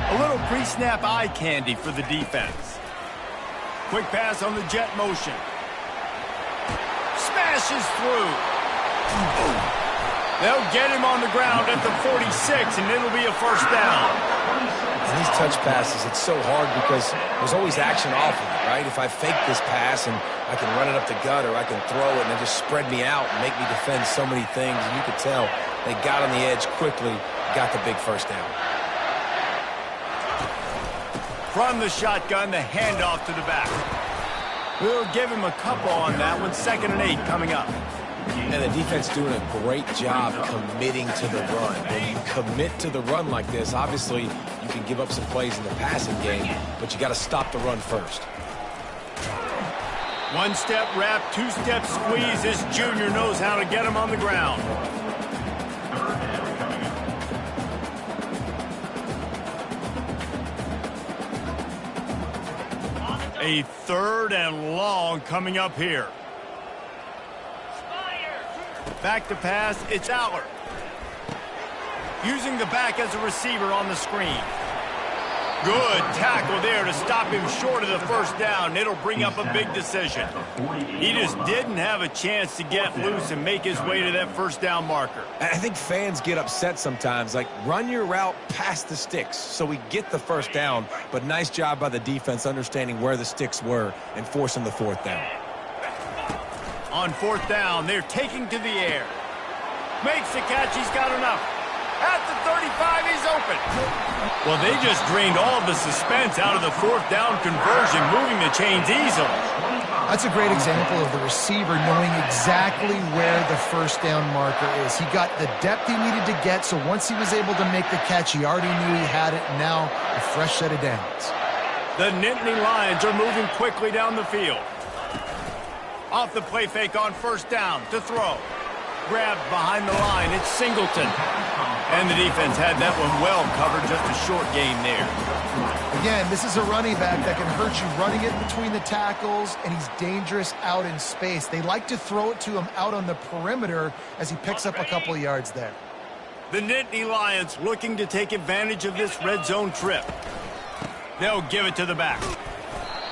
A little pre-snap eye candy for the defense. Quick pass on the jet motion. Smashes through. They'll get him on the ground at the 46, and it'll be a first down. And these touch passes, it's so hard because there's always action off of it, right? If I fake this pass and I can run it up the gut or I can throw it and it just spread me out and make me defend so many things, and you could tell they got on the edge quickly, got the big first down. From the shotgun, the handoff to the back. We'll give him a couple on that one. 2nd and 8 coming up. And the defense doing a great job committing to the run. When you commit to the run like this, obviously you can give up some plays in the passing game, but you got to stop the run first. 1-step wrap, 2-step squeeze. This junior knows how to get him on the ground. A 3rd and long coming up here. Back to pass, it's Aller. Using the back as a receiver on the screen. Good tackle there to stop him short of the first down. It'll bring up a big decision. He just didn't have a chance to get loose and make his way to that first down marker. I think fans get upset sometimes, like run your route past the sticks so we get the first down, but nice job by the defense understanding where the sticks were and forcing the 4th down. On fourth down, they're taking to the air. Makes the catch. He's got enough. At the 35, he's open. Well, they just drained all of the suspense out of the fourth down conversion, moving the chains easily. That's a great example of the receiver knowing exactly where the first down marker is. He got the depth he needed to get, so once he was able to make the catch, he already knew he had it, and now a fresh set of downs. The Nittany Lions are moving quickly down the field. Off the play fake on first down to throw. Grabbed behind the line, it's Singleton. And the defense had that one well covered, just a short gain there. Again, this is a running back that can hurt you running it between the tackles, and he's dangerous out in space. They like to throw it to him out on the perimeter as he picks up a couple of yards there. The Nittany Lions looking to take advantage of this red zone trip. They'll give it to the back.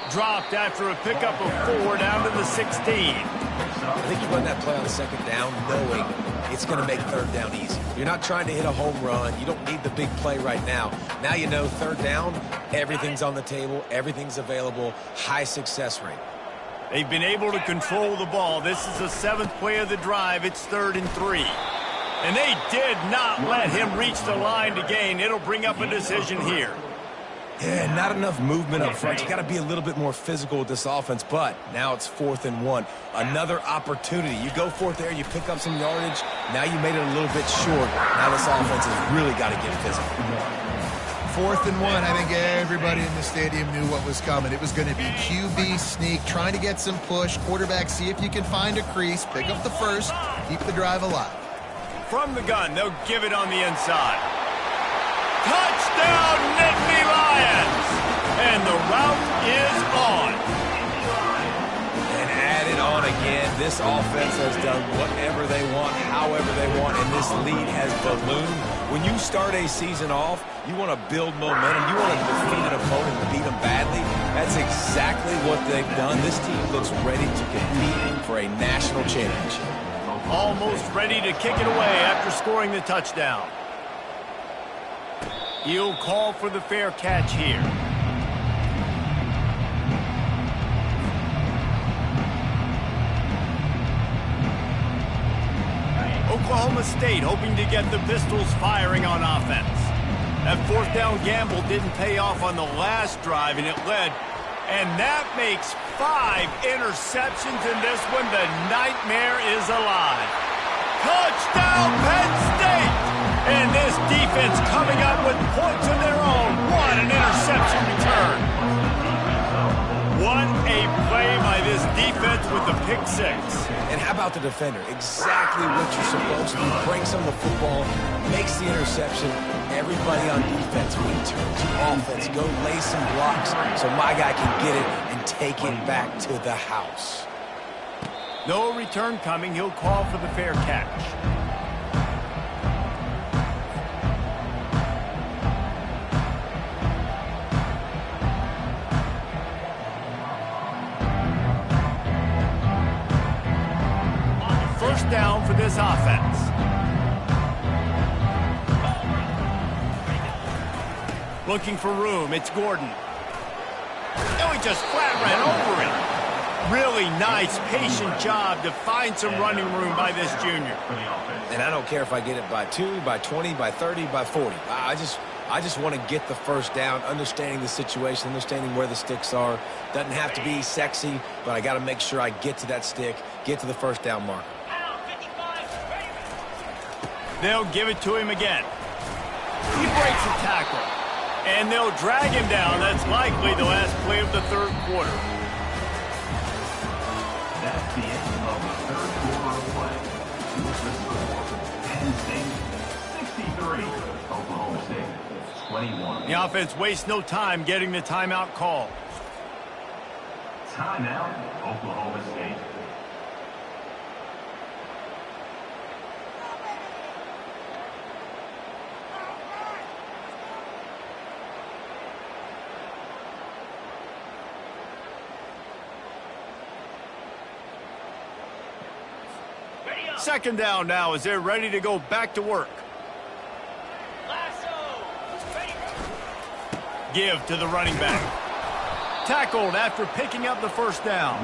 Dropped after a pickup of 4 down to the 16. I think you run that play on the second down knowing it's going to make third down easy. You're not trying to hit a home run. You don't need the big play right now. Now you know third down, everything's on the table, everything's available, high success rate. They've been able to control the ball. This is the 7th play of the drive. It's 3rd and 3. And they did not let him reach the line to gain. It'll bring up a decision here. Yeah, not enough movement up front. You got to be a little bit more physical with this offense, but now it's 4th and 1. Another opportunity. You go for it there, you pick up some yardage. Now you made it a little bit short. Now this offense has really got to get physical. 4th and 1. I think everybody in the stadium knew what was coming. It was going to be QB sneak, trying to get some push. Quarterback, see if you can find a crease. Pick up the first. Keep the drive alive. From the gun, they'll give it on the inside. Touchdown, Nittany Lions! And the route is on. And add it on again. This offense has done whatever they want, however they want, and this lead has ballooned. When you start a season off, you want to build momentum. You want to defeat an opponent and beat them badly. That's exactly what they've done. This team looks ready to compete for a national championship. Almost ready to kick it away after scoring the touchdown. He'll call for the fair catch here. Oklahoma State hoping to get the Pistols firing on offense. That 4th down gamble didn't pay off on the last drive, and it led. And that makes 5 interceptions in this one. The nightmare is alive. Touchdown, Penn State! And this defense coming up with points of their own. What an interception return. What a play by this defense with the pick 6. And how about the defender? Exactly what you're supposed to do. Breaks on the football, makes the interception. Everybody on defense returns to offense. Go lay some blocks so my guy can get it and take it back to the house. No return coming. He'll call for the fair catch. First down for this offense. Looking for room. It's Gordon. Oh, he just flat ran over it. Really nice, patient job to find some running room by this junior. And I don't care if I get it by 2, by 20, by 30, by 40. I just want to get the first down, understanding the situation, understanding where the sticks are. Doesn't have to be sexy, but I got to make sure I get to that stick, get to the first down marker. They'll give it to him again. He breaks a tackle. And they'll drag him down. That's likely the last play of the 3rd quarter. That's the end of the 3rd quarter of play. The score, Penn State 63, Oklahoma State 21. The offense wastes no time getting the timeout call. Timeout, Oklahoma State. Second down now as they're ready to go back to work. Give to the running back. Tackled after picking up the first down.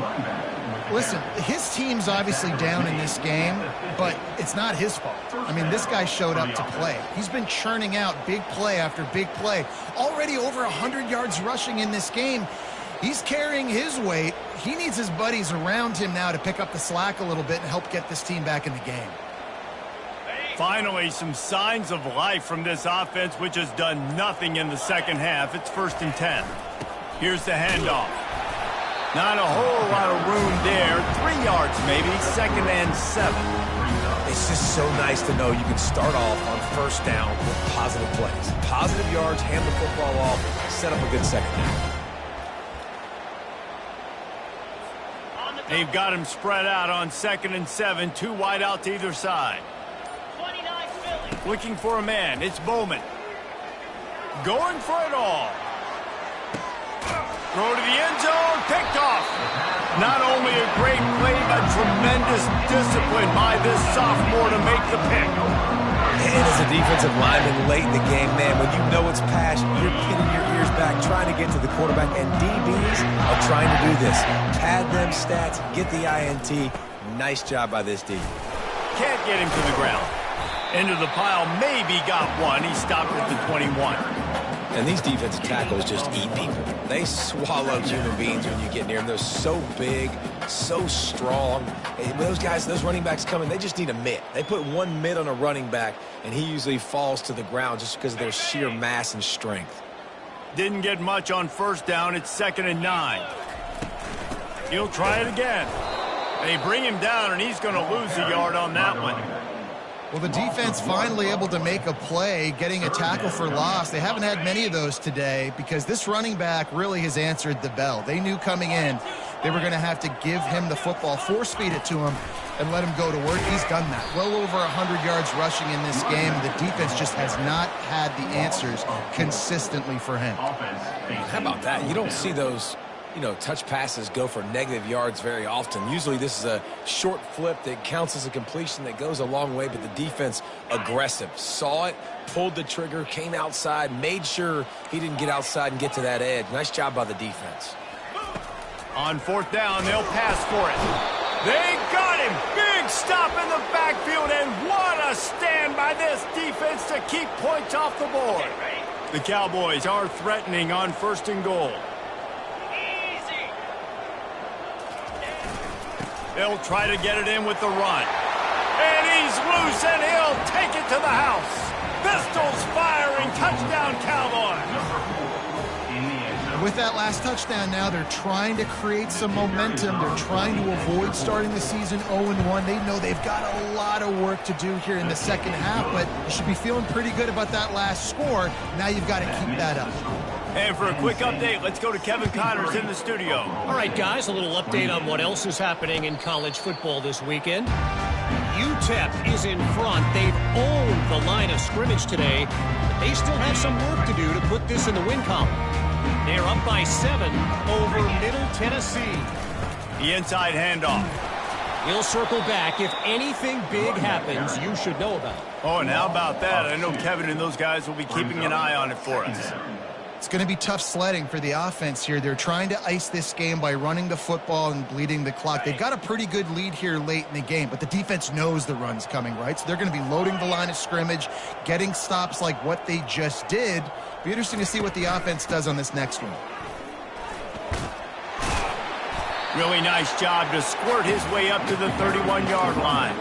Listen, his team's obviously down in this game, but it's not his fault. I mean, this guy showed up to play. He's been churning out big play after big play. Already over 100 yards rushing in this game. He's carrying his weight. He needs his buddies around him now to pick up the slack a little bit and help get this team back in the game. Finally, some signs of life from this offense, which has done nothing in the second half. It's 1st and 10. Here's the handoff. Not a whole lot of room there. 3 yards maybe, 2nd and 7. It's just so nice to know you can start off on 1st down with positive plays. Positive yards, hand the football off, set up a good second down. They've got him spread out on 2nd and 7, 2 wide out to either side. Looking for a man, it's Bowman. Going for it all. Throw to the end zone, picked off. Not only a great play, but tremendous discipline by this sophomore to make the pick. And as a defensive lineman late in the game, man, when you know it's pass, you're pinning your ears back, trying to get to the quarterback, and DBs are trying to do this. Pad them stats, get the INT. Nice job by this D. Can't get him to the ground. Into the pile, maybe got one. He stopped at the 21. And these defensive tackles just eat people. They swallow human beings when you get near them. They're so big, so strong. And those guys, those running backs come in, they just need a mitt. They put one mitt on a running back, and he usually falls to the ground just because of their sheer mass and strength. Didn't get much on 1st down. It's 2nd and 9. He'll try it again. They bring him down, and he's going to lose a yard on that one. Well, the defense finally able to make a play, getting a tackle for loss. They haven't had many of those today because this running back really has answered the bell. They knew coming in they were going to have to give him the football, force-feed it to him, and let him go to work. He's done that. Well over 100 yards rushing in this game. The defense just has not had the answers consistently for him. How about that? You don't see those, touch passes go for negative yards very often. Usually this is a short flip that counts as a completion that goes a long way, but the defense aggressive. Saw it, pulled the trigger, came outside, made sure he didn't get outside and get to that edge. Nice job by the defense. On 4th down, they'll pass for it. They got him! Big stop in the backfield, and what a stand by this defense to keep points off the board. The Cowboys are threatening on 1st and goal. They'll try to get it in with the run. And he's loose, and he'll take it to the house. Pistols firing, touchdown Cowboys. With that last touchdown now, they're trying to create some momentum. They're trying to avoid starting the season 0-1. They know they've got a lot of work to do here in the second half, but you should be feeling pretty good about that last score. Now you've got to keep that up. And for a quick update, let's go to Kevin Connors in the studio. All right, guys, a little update on what else is happening in college football this weekend. UTEP is in front. They've owned the line of scrimmage today, but they still have some work to do to put this in the win column. They're up by 7 over Middle Tennessee. The inside handoff. He'll circle back. If anything big happens, you should know about it. Oh, and how about that? I know Kevin and those guys will be keeping an eye on it for us. It's going to be tough sledding for the offense here. They're trying to ice this game by running the football and bleeding the clock. They've got a pretty good lead here late in the game, but the defense knows the run's coming, right? So they're going to be loading the line of scrimmage, getting stops like what they just did. Be interesting to see what the offense does on this next one. Really nice job to squirt his way up to the 31-yard line.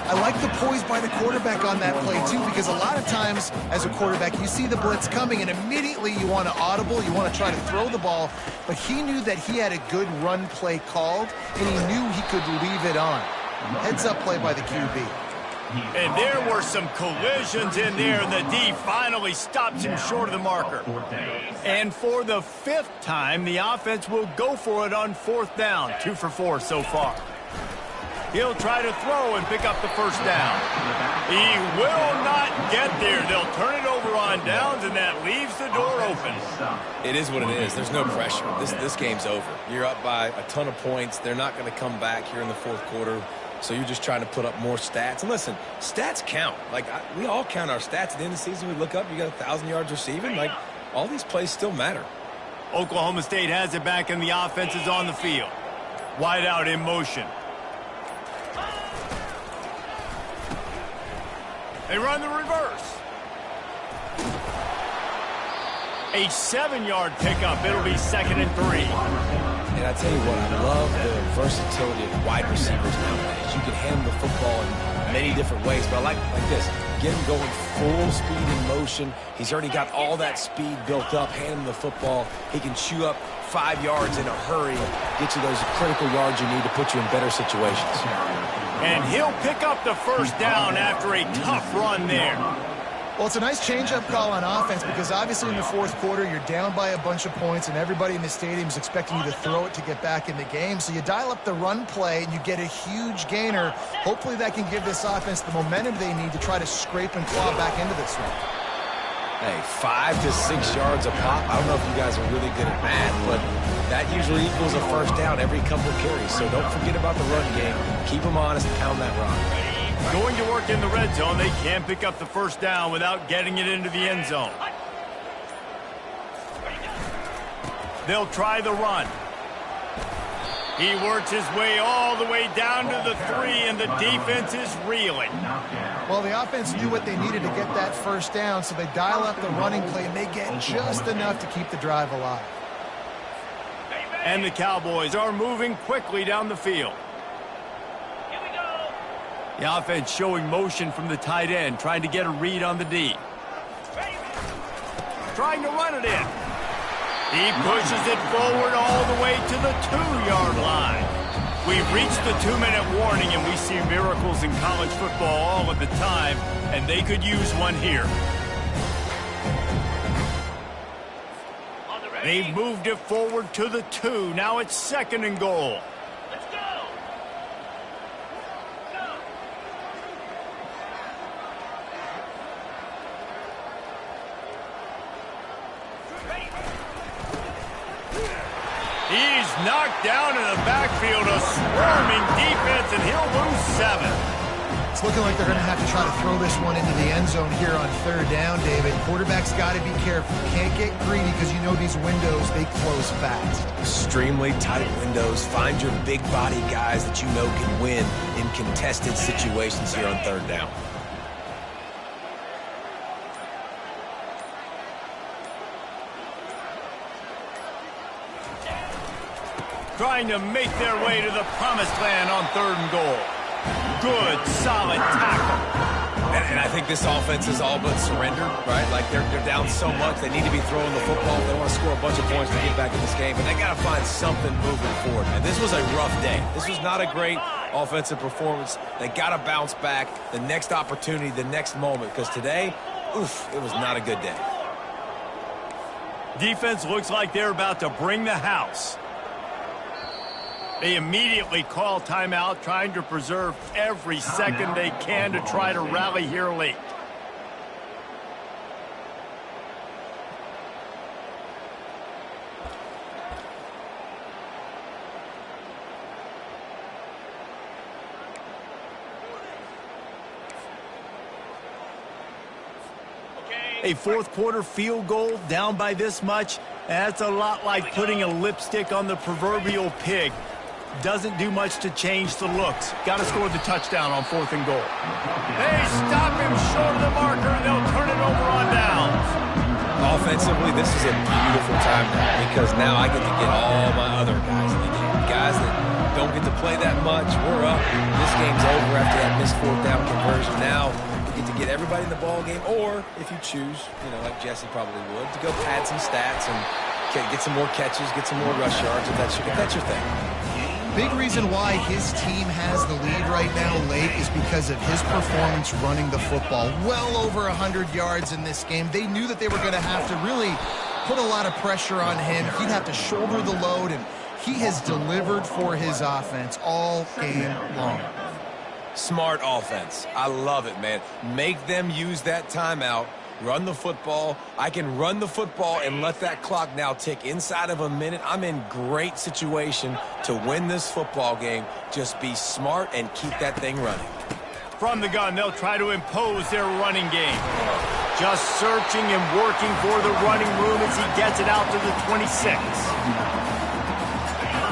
I like the poise by the quarterback on that play, too, because a lot of times as a quarterback, you see the blitz coming, and immediately you want to audible, you want to try to throw the ball, but he knew that he had a good run play called, and he knew he could leave it on. Heads-up play by the QB. And there were some collisions in there, and the D finally stops him short of the marker. And for the 5th time, the offense will go for it on 4th down. 2 for 4 so far. He'll try to throw and pick up the 1st down. He will not get there. They'll turn it over on downs, and that leaves the door open. It is what it is. There's no pressure. This game's over. You're up by a ton of points. They're not going to come back here in the 4th quarter. So you're just trying to put up more stats. And listen, stats count. We all count our stats. At the end of the season, we look up, you got 1,000 yards receiving. All these plays still matter. Oklahoma State has it back, and the offense is on the field. Wide out in motion. They run the reverse. A 7-yard pickup. It'll be 2nd and 3. And I tell you what, I love the versatility of wide receivers nowadays. You can handle the football in many different ways, but I like this. Get him going full speed in motion. He's already got all that speed built up. Hand him the football. He can chew up 5 yards in a hurry, get you those critical yards you need to put you in better situations. And he'll pick up the first down after a tough run there. Well, it's a nice change-up call on offense because obviously in the fourth quarter, you're down by a bunch of points and everybody in the stadium is expecting you to throw it to get back in the game. So you dial up the run play and you get a huge gainer. Hopefully that can give this offense the momentum they need to try to scrape and claw back into this one. Hey, 5 to 6 yards a pop. I don't know if you guys are really good at math, but that usually equals a first down every couple of carries. So don't forget about the run game. Keep them honest, pound that rock. Going to work in the red zone. They can pick up the first down without getting it into the end zone. They'll try the run. He works his way all the way down to the 3, and the defense is reeling. Well, the offense knew what they needed to get that first down, so they dial up the running play, and they get just enough to keep the drive alive. And the Cowboys are moving quickly down the field. The offense showing motion from the tight end, trying to get a read on the D. Trying to run it in. He pushes it forward all the way to the 2-yard line. We've reached the 2-minute warning, and we see miracles in college football all of the time, and they could use one here. They've moved it forward to the 2. Now it's 2nd and goal. He's knocked down in the backfield, a swarming defense, and he'll lose 7. It's looking like they're going to have to try to throw this one into the end zone here on 3rd down, David. Quarterback's got to be careful. Can't get greedy because you know these windows, they close fast. Extremely tight windows. Find your big body guys that you know can win in contested situations here on 3rd down. Trying to make their way to the promised land on 3rd and goal. Good, solid tackle. And I think this offense is all but surrendered, right? Like they're down so much, they need to be throwing the football. They want to score a bunch of points to get back in this game, but they got to find something moving forward. And this was a rough day. This was not a great offensive performance. They got to bounce back. The next opportunity, the next moment, because today, oof, it was not a good day. Defense looks like they're about to bring the house. They immediately call timeout, trying to preserve every second they can to try to rally here late. A fourth quarter field goal down by this much, that's a lot like putting a lipstick on the proverbial pig. Doesn't do much to change the looks. Got to score the touchdown on 4th and goal. They stop him short of the marker, and they'll turn it over on downs. Offensively, this is a beautiful time now because now I get to get all my other guys in the game. Guys that don't get to play that much. We're up. This game's over after that missed 4th down conversion. Now we get to get everybody in the ball game, or if you choose, like Jesse probably would, to go pad some stats and get some more catches, get some more rush yards if that's your thing. Big reason why his team has the lead right now late is because of his performance running the football. Well over 100 yards in this game. They knew that they were going to have to really put a lot of pressure on him. He'd have to shoulder the load, and he has delivered for his offense all game long. Smart offense. I love it, man. Make them use that timeout. Run the football. I can run the football and let that clock now tick inside of a minute. I'm in great situation to win this football game. Just be smart and keep that thing running. From the gun, they'll try to impose their running game. Just searching and working for the running room as he gets it out to the 26.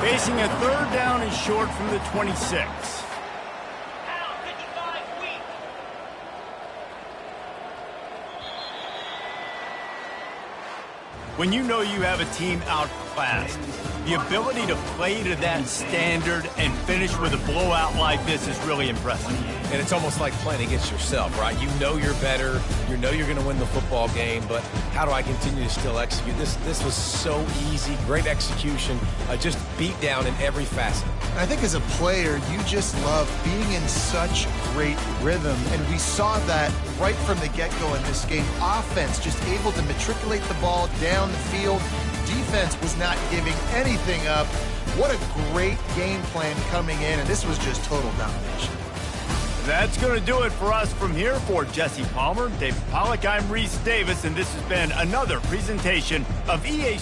Facing a third down and short from the 26. When you know you have a team outclassed, the ability to play to that standard and finish with a blowout like this is really impressive. And it's almost like playing against yourself, right? You know you're better. You know you're going to win the football game, but how do I continue to still execute? This was so easy. Great execution. Just beat down in every facet. I think as a player, you just love being in such great rhythm, and we saw that right from the get-go in this game. Offense just able to matriculate the ball down the field. Defense was not giving anything up. What a great game plan coming in, and this was just total domination. That's going to do it for us from here. For Jesse Palmer, David Pollack, I'm Reese Davis, and this has been another presentation of EA